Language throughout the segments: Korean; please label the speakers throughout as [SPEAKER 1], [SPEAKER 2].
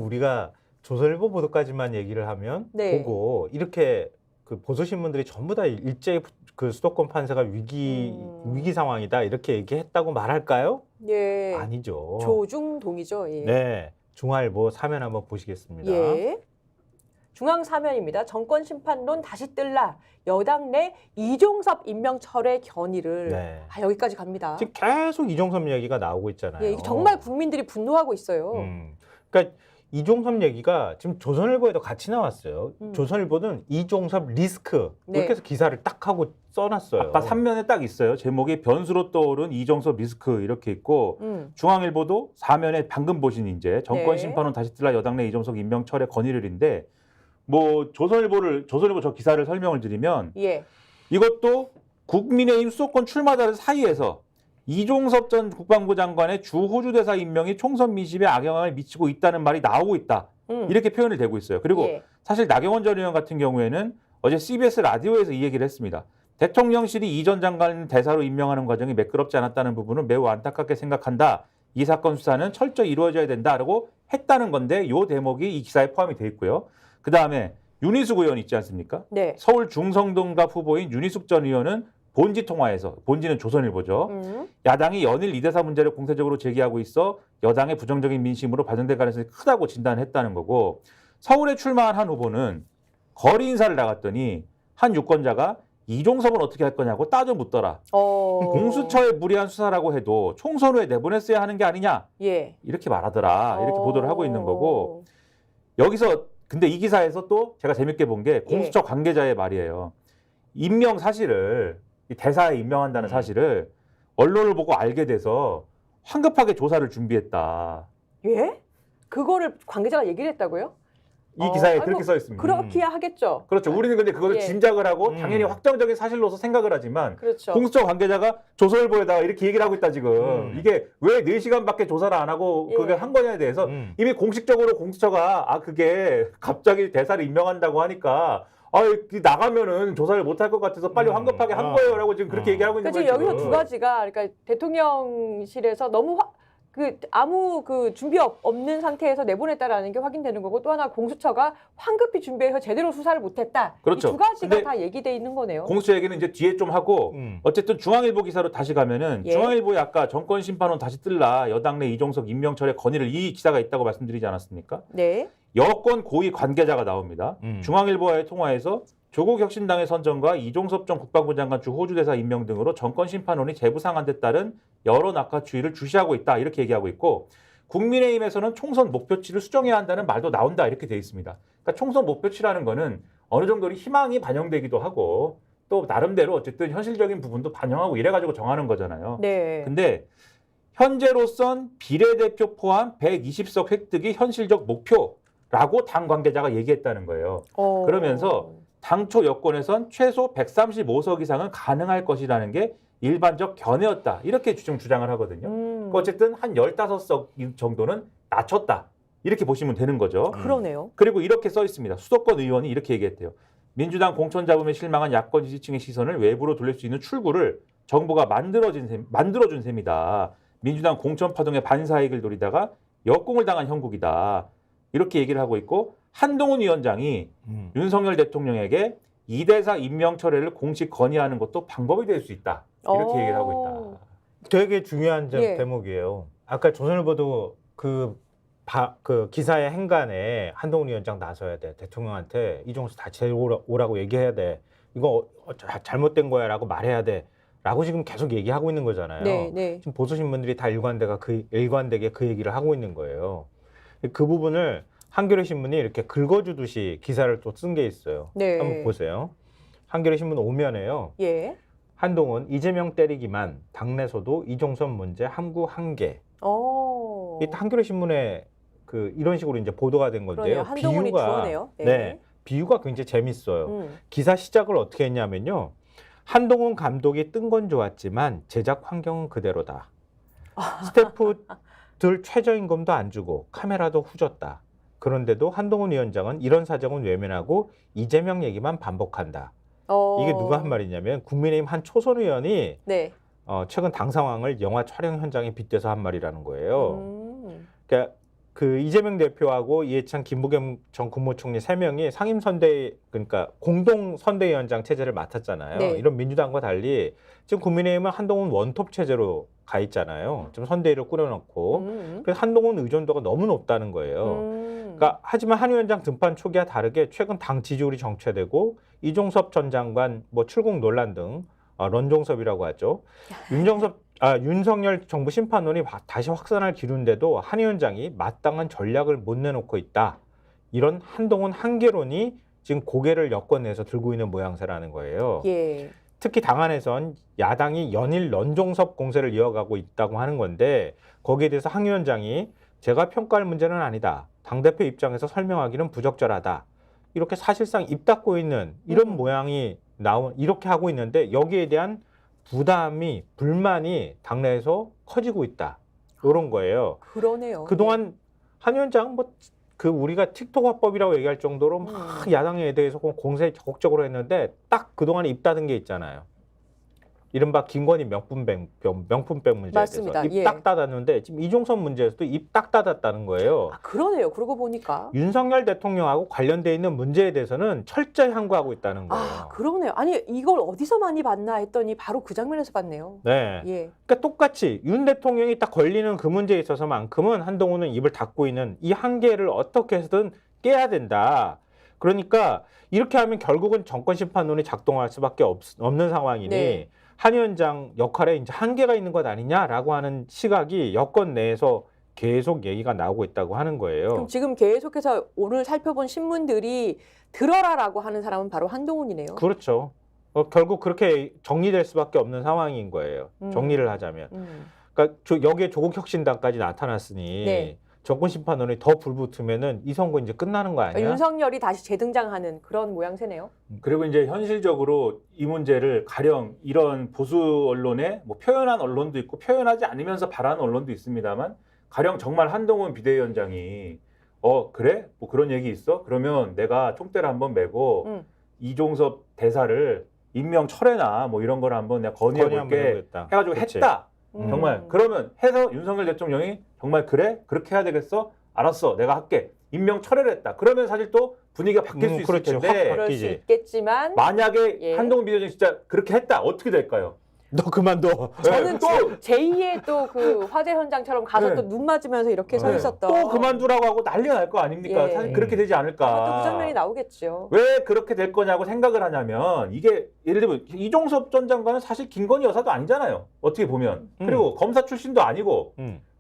[SPEAKER 1] 우리가 조선일보 보도까지만 얘기를 하면
[SPEAKER 2] 네.
[SPEAKER 1] 보고 이렇게 그 보수신문들이 전부 다 일제히 그 수도권 판세가 위기 상황이다 이렇게 얘기했다고 말할까요?
[SPEAKER 2] 예.
[SPEAKER 1] 아니죠.
[SPEAKER 2] 조중동이죠. 예.
[SPEAKER 1] 네, 중앙일보 사면 한번 보시겠습니다.
[SPEAKER 2] 예. 중앙 사면입니다. 정권 심판론 다시 뜰라. 여당 내 이종섭 임명 철회 견의를
[SPEAKER 1] 네.
[SPEAKER 2] 여기까지 갑니다.
[SPEAKER 1] 지금 계속 이종섭 얘기가 나오고 있잖아요.
[SPEAKER 2] 예, 이게 정말 국민들이 분노하고 있어요.
[SPEAKER 1] 그러니까 이종섭 얘기가 지금 조선일보에도 같이 나왔어요. 조선일보는 이종섭 리스크
[SPEAKER 2] 네.
[SPEAKER 1] 이렇게 해서 기사를 딱 하고 써놨어요.
[SPEAKER 3] 아까 3면에 딱 있어요. 제목이 변수로 떠오른 이종섭 리스크 이렇게 있고 중앙일보도 4면에 방금 보신 이제 정권
[SPEAKER 2] 네.
[SPEAKER 3] 심판론 다시 뜰라 여당 내 이종섭 임명 철회 건의를인데 뭐 조선일보 저 기사를 설명을 드리면
[SPEAKER 2] 예.
[SPEAKER 3] 이것도 국민의힘 수도권 출마자들 사이에서 이종섭 전 국방부 장관의 주 호주 대사 임명이 총선 민심에 악영향을 미치고 있다는 말이 나오고 있다. 이렇게 표현을 되고 있어요. 그리고
[SPEAKER 2] 예.
[SPEAKER 3] 사실 나경원 전 의원 같은 경우에는 어제 CBS 라디오에서 이 얘기를 했습니다. 대통령실이 이 전 장관 대사로 임명하는 과정이 매끄럽지 않았다는 부분은 매우 안타깝게 생각한다. 이 사건 수사는 철저히 이루어져야 된다라고 했다는 건데 이 대목이 이 기사에 포함이 돼 있고요. 그다음에 윤희숙 의원 있지 않습니까?
[SPEAKER 2] 네.
[SPEAKER 3] 서울 중성동갑 후보인 윤희숙 전 의원은 본지 통화에서, 본지는 조선일보죠. 야당이 연일 이 대사 문제를 공세적으로 제기하고 있어 여당의 부정적인 민심으로 반영될 가능성이 크다고 진단했다는 거고, 서울에 출마한 한 후보는 거리 인사를 나갔더니 한 유권자가 이종섭은 어떻게 할 거냐고 따져 묻더라. 공수처의 무리한 수사라고 해도 총선 후에 내보냈어야 하는 게 아니냐.
[SPEAKER 2] 예.
[SPEAKER 3] 이렇게 말하더라. 이렇게 보도를 하고 있는 거고, 여기서 근데 이 기사에서 또 제가 재밌게 본 게 공수처 관계자의 말이에요. 임명 사실을, 이 대사에 임명한다는 사실을 언론을 보고 알게 돼서 황급하게 조사를 준비했다.
[SPEAKER 2] 예? 그거를 관계자가 얘기를 했다고요?
[SPEAKER 3] 이 기사에
[SPEAKER 2] 아니,
[SPEAKER 3] 그렇게
[SPEAKER 2] 뭐
[SPEAKER 3] 써 있습니다.
[SPEAKER 2] 그렇기야 하겠죠.
[SPEAKER 3] 그렇죠. 우리는 근데 그것을
[SPEAKER 2] 예.
[SPEAKER 3] 짐작을 하고 당연히 확정적인 사실로서 생각을 하지만
[SPEAKER 2] 그렇죠.
[SPEAKER 3] 공수처 관계자가 조선일보에다가 이렇게 얘기를 하고 있다 지금. 이게 왜 4시간밖에 조사를 안 하고 그게 한 거냐에 대해서 이미 공식적으로 공수처가 그게 갑자기 대사를 임명한다고 하니까 나가면은 조사를 못 할 것 같아서 빨리 황급하게 한 거예요라고 지금 그렇게 얘기하고 있는
[SPEAKER 2] 그러니까
[SPEAKER 3] 거예요.
[SPEAKER 2] 지금 여기서 두 가지가, 그러니까 대통령실에서 너무 아무 준비 없는 상태에서 내보냈다라는 게 확인되는 거고, 또 하나 공수처가 황급히 준비해서 제대로 수사를 못했다.
[SPEAKER 3] 그렇죠.
[SPEAKER 2] 이 두 가지가
[SPEAKER 3] 근데
[SPEAKER 2] 다 얘기돼 있는 거네요.
[SPEAKER 3] 공수처 얘기는 이제 뒤에 좀 하고 어쨌든 중앙일보 기사로 다시 가면은
[SPEAKER 2] 예.
[SPEAKER 3] 중앙일보에 아까 정권 심판론 다시 뜰라 여당 내 이종석 임명철의 건의를 이 기사가 있다고 말씀드리지 않았습니까?
[SPEAKER 2] 네.
[SPEAKER 3] 여권 고위 관계자가 나옵니다. 중앙일보와의 통화에서 조국 혁신당의 선정과 이종섭 전 국방부 장관 주 호주 대사 임명 등으로 정권 심판론이 재부상한 데 따른 여러 낙하추이를 주시하고 있다 이렇게 얘기하고 있고, 국민의힘에서는 총선 목표치를 수정해야 한다는 말도 나온다 이렇게 돼 있습니다. 그러니까 총선 목표치라는 거는 어느 정도 희망이 반영되기도 하고 또 나름대로 어쨌든 현실적인 부분도 반영하고 이래가지고 정하는 거잖아요.
[SPEAKER 2] 네.
[SPEAKER 3] 근데 현재로선 비례대표 포함 120석 획득이 현실적 목표라고 당 관계자가 얘기했다는 거예요. 그러면서 당초 여권에선 최소 135석 이상은 가능할 것이라는 게 일반적 견해였다. 이렇게 주장을 하거든요. 그러니까 어쨌든 한 15석 정도는 낮췄다. 이렇게 보시면 되는 거죠.
[SPEAKER 2] 그러네요.
[SPEAKER 3] 그리고 이렇게 써 있습니다. 수도권 의원이 이렇게 얘기했대요. 민주당 공천 잡음에 실망한 야권 지지층의 시선을 외부로 돌릴 수 있는 출구를 정부가 만들어준 셈이다. 민주당 공천 파동의 반사이익을 노리다가 역공을 당한 형국이다. 이렇게 얘기를 하고 있고, 한동훈 위원장이 윤석열 대통령에게 이 대사 임명 철회를 공식 건의하는 것도 방법이 될 수 있다. 이렇게 얘기를 하고 있다.
[SPEAKER 1] 되게 중요한
[SPEAKER 2] 예.
[SPEAKER 1] 대목이에요. 아까 조선일보도 그 기사의 행간에 한동훈 위원장 나서야 돼. 대통령한테 이종섭 다시 오라고 얘기해야 돼. 이거 잘못된 거야라고 말해야 돼. 라고 지금 계속 얘기하고 있는 거잖아요.
[SPEAKER 2] 네, 네.
[SPEAKER 1] 지금 보수신문들이 다 일관되게 그 얘기를 하고 있는 거예요. 그 부분을 한겨레 신문이 이렇게 긁어주듯이 기사를 또 쓴 게 있어요.
[SPEAKER 2] 네.
[SPEAKER 1] 한번 보세요. 한겨레 신문 5면에요.
[SPEAKER 2] 예.
[SPEAKER 1] 한동훈 이재명 때리기만 당내소도 이종섭 문제 함구 한계. 이 한겨레 신문에 이런 식으로 이제 보도가 된 건데요.
[SPEAKER 2] 그러네요. 한동훈이 주어네요.
[SPEAKER 1] 네, 비유가 굉장히 재밌어요. 기사 시작을 어떻게 했냐면요. 한동훈 감독이 뜬 건 좋았지만 제작 환경은 그대로다. 스태프들 최저임금도 안 주고 카메라도 후졌다. 그런데도 한동훈 위원장은 이런 사정은 외면하고 이재명 얘기만 반복한다. 이게 누가 한 말이냐면 국민의힘 한 초선 의원이
[SPEAKER 2] 네.
[SPEAKER 1] 최근 당 상황을 영화 촬영 현장에 빗대서 한 말이라는 거예요. 그러니까 그 이재명 대표하고 이해찬, 김부겸 전 국무총리 3명이 상임선대 그러니까 공동 선대위원장 체제를 맡았잖아요.
[SPEAKER 2] 네.
[SPEAKER 1] 이런 민주당과 달리 지금 국민의힘은 한동훈 원톱 체제로 가 있잖아요. 지금 선대위를 꾸려놓고 그래서 한동훈 의존도가 너무 높다는 거예요. 그러니까 하지만 한 위원장 등판 초기와 다르게 최근 당 지지율이 정체되고 이종섭 전 장관 뭐 출국 논란 등 런종섭이라고 하죠. 윤석열 정부 심판론이 다시 확산할 기류인데도 한 위원장이 마땅한 전략을 못 내놓고 있다. 이런 한동훈 한계론이 지금 고개를 여권내에서 들고 있는 모양새라는 거예요.
[SPEAKER 2] 예.
[SPEAKER 1] 특히 당 안에선 야당이 연일 런종섭 공세를 이어가고 있다고 하는 건데 거기에 대해서 한 위원장이 제가 평가할 문제는 아니다. 당대표 입장에서 설명하기는 부적절하다. 이렇게 사실상 입 닫고 있는 이런 모양이 이렇게 하고 있는데 여기에 대한 부담이 불만이 당내에서 커지고 있다. 이런 거예요.
[SPEAKER 2] 그러네요.
[SPEAKER 1] 그동안 한 위원장 그 우리가 틱톡 화법이라고 얘기할 정도로 막 야당에 대해서 공세 적극적으로 했는데 딱 그동안에 입 닫은 게 있잖아요. 이른바 김건희 명품백 문제에
[SPEAKER 2] 맞습니다.
[SPEAKER 1] 대해서 입
[SPEAKER 2] 예.
[SPEAKER 1] 딱 닫았는데 지금 이종섭 문제에서도 입 딱 닫았다는 거예요.
[SPEAKER 2] 아, 그러네요. 그러고 보니까.
[SPEAKER 1] 윤석열 대통령하고 관련돼 있는 문제에 대해서는 철저히 항거하고 있다는 거예요.
[SPEAKER 2] 아, 그러네요. 아니, 이걸 어디서 많이 봤나 했더니 바로 그 장면에서 봤네요.
[SPEAKER 1] 네.
[SPEAKER 2] 예.
[SPEAKER 1] 그러니까 똑같이 윤 대통령이 딱 걸리는 그 문제에 있어서만큼은 한동훈은 입을 닫고 있는 이 한계를 어떻게 해서든 깨야 된다. 그러니까 이렇게 하면 결국은 정권 심판론이 작동할 수밖에 없는 상황이니
[SPEAKER 2] 네.
[SPEAKER 1] 한 위원장 역할에 이제 한계가 있는 것 아니냐라고 하는 시각이 여권 내에서 계속 얘기가 나오고 있다고 하는 거예요.
[SPEAKER 2] 그럼 지금 계속해서 오늘 살펴본 신문들이 들어라라고 하는 사람은 바로 한동훈이네요.
[SPEAKER 1] 그렇죠. 결국 그렇게 정리될 수밖에 없는 상황인 거예요. 정리를 하자면. 그러니까 여기에 조국혁신당까지 나타났으니
[SPEAKER 2] 네.
[SPEAKER 1] 정권 심판원이 더 불붙으면은 이 선거 이제 끝나는 거 아니야?
[SPEAKER 2] 윤석열이 다시 재등장하는 그런 모양새네요.
[SPEAKER 3] 그리고 이제 현실적으로 이 문제를 가령 이런 보수 언론에 뭐 표현한 언론도 있고 표현하지 않으면서 발하는 언론도 있습니다만 가령 정말 한동훈 비대위원장이 그래? 뭐 그런 얘기 있어? 그러면 내가 총대를 한번 메고 이종섭 대사를 임명 철회나 뭐 이런 걸 한번 내가 건의해볼게 해가지고
[SPEAKER 1] 그치.
[SPEAKER 3] 했다. 정말 그러면 해서 윤석열 대통령이 정말 그래? 그렇게 해야 되겠어? 알았어. 내가 할게. 임명 철회를 했다. 그러면 사실 또 분위기가 바뀔 수 있을
[SPEAKER 1] 그렇죠.
[SPEAKER 3] 텐데
[SPEAKER 1] 확
[SPEAKER 2] 그럴 수
[SPEAKER 1] 바뀌지.
[SPEAKER 2] 있겠지만
[SPEAKER 3] 만약에
[SPEAKER 2] 예.
[SPEAKER 3] 한동훈 비대위원장이 진짜 그렇게 했다. 어떻게 될까요?
[SPEAKER 1] 너 그만둬.
[SPEAKER 2] 저는
[SPEAKER 3] 또
[SPEAKER 2] 제2의 또 그 화재 현장처럼 가서
[SPEAKER 3] 네.
[SPEAKER 2] 또 눈 맞으면서 이렇게 서
[SPEAKER 1] 네.
[SPEAKER 2] 있었던
[SPEAKER 3] 또 그만두라고 하고 난리가 날 거 아닙니까?
[SPEAKER 2] 예.
[SPEAKER 3] 사실 그렇게 되지 않을까.
[SPEAKER 2] 또 그 장면이 나오겠죠.
[SPEAKER 3] 왜 그렇게 될 거냐고 생각을 하냐면 이게 예를 들면 이종섭 전 장관은 사실 김건희 여사도 아니잖아요. 어떻게 보면. 그리고 검사 출신도 아니고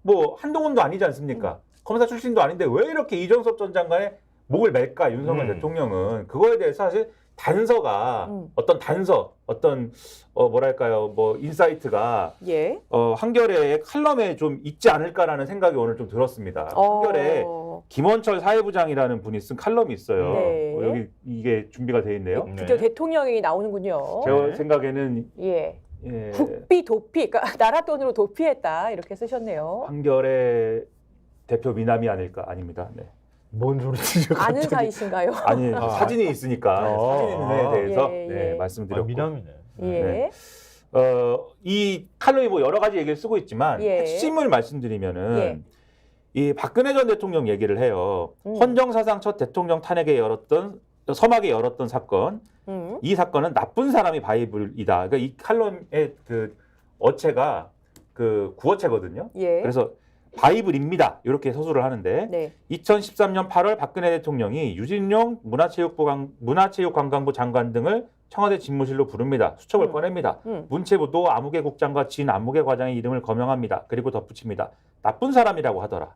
[SPEAKER 3] 뭐 한동훈도 아니지 않습니까? 검사 출신도 아닌데 왜 이렇게 이종섭 전 장관의 목을 맬까 윤석열 대통령은. 그거에 대해서 사실 단서가 어떤 뭐랄까요 뭐 인사이트가
[SPEAKER 2] 예.
[SPEAKER 3] 한겨레의 칼럼에 좀 있지 않을까라는 생각이 오늘 좀 들었습니다. 한겨레 김원철 사회부장이라는 분이 쓴 칼럼이 있어요.
[SPEAKER 2] 네.
[SPEAKER 3] 여기 이게 준비가 돼 있네요.
[SPEAKER 2] 드디어 대통령이 나오는군요.
[SPEAKER 3] 제 생각에는
[SPEAKER 2] 예.
[SPEAKER 3] 예,
[SPEAKER 2] 국비 도피, 그러니까 나라 돈으로 도피했다 이렇게 쓰셨네요.
[SPEAKER 3] 한겨레 대표 미남이 아닙니다. 네.
[SPEAKER 1] 뭔 소리지?
[SPEAKER 2] 아는 사이신가요?
[SPEAKER 3] 아니 사진이 있으니까 사진 있는 애에 대해서
[SPEAKER 2] 예, 예.
[SPEAKER 3] 네, 말씀드렸고
[SPEAKER 1] 미남이네.
[SPEAKER 2] 예.
[SPEAKER 3] 네. 이 칼럼이 뭐 여러 가지 얘기를 쓰고 있지만
[SPEAKER 2] 예.
[SPEAKER 3] 핵심을 말씀드리면은
[SPEAKER 2] 예.
[SPEAKER 3] 이 박근혜 전 대통령 얘기를 해요. 헌정사상 첫 대통령 탄핵에 서막에 열었던 사건. 이 사건은 나쁜 사람이 바이블이다. 그러니까 이 칼럼의 그 어체가 그 구어체거든요.
[SPEAKER 2] 예.
[SPEAKER 3] 그래서 바이블입니다. 이렇게 서술을 하는데
[SPEAKER 2] 네.
[SPEAKER 3] 2013년 8월 박근혜 대통령이 유진룡 문화체육관광부 장관 등을 청와대 집무실로 부릅니다. 수첩을 꺼냅니다. 문체부도 아무개 국장과 진 안무개 과장의 이름을 거명합니다. 그리고 덧붙입니다. 나쁜 사람이라고 하더라.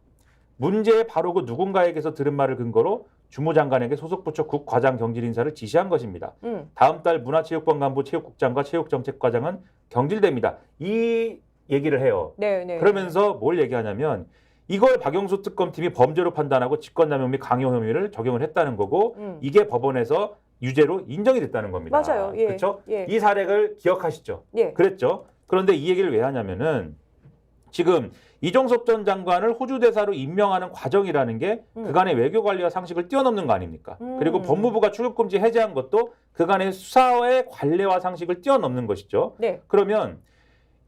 [SPEAKER 3] 문제의 바로 그 누군가에게서 들은 말을 근거로 주무장관에게 소속부처 국과장 경질 인사를 지시한 것입니다. 다음 달 문화체육관광부 체육국장과 체육정책과장은 경질됩니다. 이 얘기를 해요.
[SPEAKER 2] 네, 네.
[SPEAKER 3] 그러면서 뭘 얘기하냐면 이걸 박영수 특검팀이 범죄로 판단하고 직권남용 및 강요 혐의를 적용을 했다는 거고 이게 법원에서 유죄로 인정이 됐다는 겁니다.
[SPEAKER 2] 맞아요. 예.
[SPEAKER 3] 그렇죠?
[SPEAKER 2] 예.
[SPEAKER 3] 이 사례를 기억하시죠?
[SPEAKER 2] 예.
[SPEAKER 3] 그랬죠. 그런데 이 얘기를 왜 하냐면은 지금 이종섭 전 장관을 호주 대사로 임명하는 과정이라는 게 그간의 외교 관리와 상식을 뛰어넘는 거 아닙니까? 그리고 법무부가 출국금지 해제한 것도 그간의 수사의 관례와 상식을 뛰어넘는 것이죠.
[SPEAKER 2] 네.
[SPEAKER 3] 그러면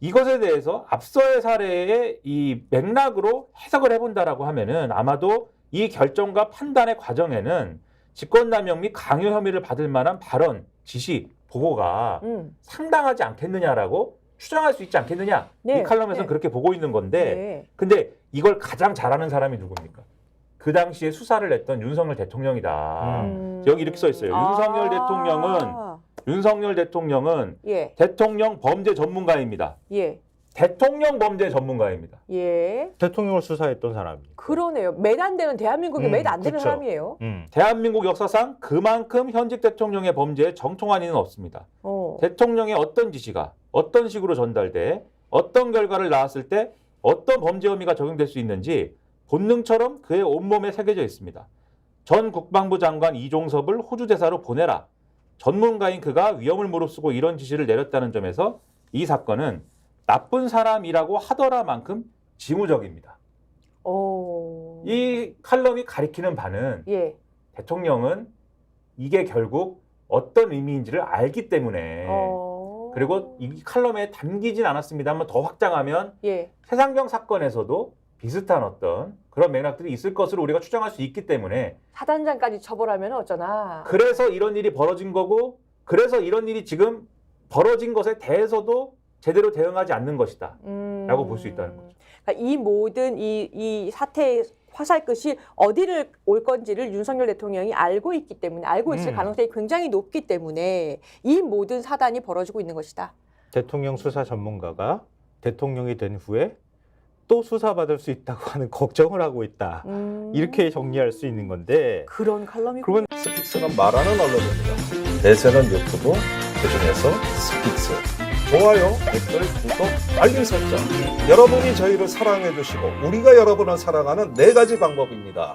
[SPEAKER 3] 이것에 대해서 앞서의 사례의 이 맥락으로 해석을 해본다라고 하면은 아마도 이 결정과 판단의 과정에는 직권남용 및 강요 혐의를 받을 만한 발언, 지시, 보고가 상당하지 않겠느냐라고 추정할 수 있지 않겠느냐.
[SPEAKER 2] 네,
[SPEAKER 3] 이 칼럼에서는
[SPEAKER 2] 네.
[SPEAKER 3] 그렇게 보고 있는 건데
[SPEAKER 2] 네.
[SPEAKER 3] 근데 이걸 가장 잘하는 사람이 누굽니까? 그 당시에 수사를 했던 윤석열 대통령이다. 여기 이렇게 써 있어요. 윤석열 대통령은
[SPEAKER 2] 예,
[SPEAKER 3] 대통령 범죄 전문가입니다.
[SPEAKER 2] 예,
[SPEAKER 3] 대통령 범죄 전문가입니다.
[SPEAKER 2] 예.
[SPEAKER 1] 대통령을 수사했던 사람이니까.
[SPEAKER 2] 그러네요. 몇 안 되는 대한민국에 몇 안 되는
[SPEAKER 1] 그쵸.
[SPEAKER 2] 사람이에요.
[SPEAKER 3] 대한민국 역사상 그만큼 현직 대통령의 범죄에 정통한 이는 없습니다. 대통령의 어떤 지시가 어떤 식으로 전달돼 어떤 결과를 낳았을 때 어떤 범죄 혐의가 적용될 수 있는지 본능처럼 그의 온몸에 새겨져 있습니다. 전 국방부 장관 이종섭을 호주 대사로 보내라. 전문가인 그가 위험을 무릅쓰고 이런 지시를 내렸다는 점에서 이 사건은 나쁜 사람이라고 하더라만큼 징후적입니다. 이 칼럼이 가리키는 바는
[SPEAKER 2] 예.
[SPEAKER 3] 대통령은 이게 결국 어떤 의미인지를 알기 때문에 그리고 이 칼럼에 담기진 않았습니다만 더 확장하면
[SPEAKER 2] 예.
[SPEAKER 3] 세상경 사건에서도 비슷한 어떤 그런 맥락들이 있을 것으로 우리가 추정할 수 있기 때문에
[SPEAKER 2] 사단장까지 처벌하면 어쩌나.
[SPEAKER 3] 그래서 이런 일이 벌어진 거고 그래서 이런 일이 지금 벌어진 것에 대해서도 제대로 대응하지 않는 것이다 라고 볼 수 있다는 거죠.
[SPEAKER 2] 그러니까 이 모든 이 사태의 화살 끝이 어디를 올 건지를 윤석열 대통령이 알고 있기 때문에 알고 있을 가능성이 굉장히 높기 때문에 이 모든 사단이 벌어지고 있는 것이다.
[SPEAKER 1] 대통령 수사 전문가가 대통령이 된 후에 또 수사받을 수 있다고 하는 걱정을 하고 있다. 이렇게 정리할 수 있는 건데
[SPEAKER 2] 그런 칼럼이
[SPEAKER 1] 그러면
[SPEAKER 4] 스픽스는 말하는 언론입니다. 대세는 유튜브, 그중에서 스픽스. 좋아요, 댓글, 구독, 알림 설정. 여러분이 저희를 사랑해 주시고 우리가 여러분을 사랑하는 4가지 방법입니다.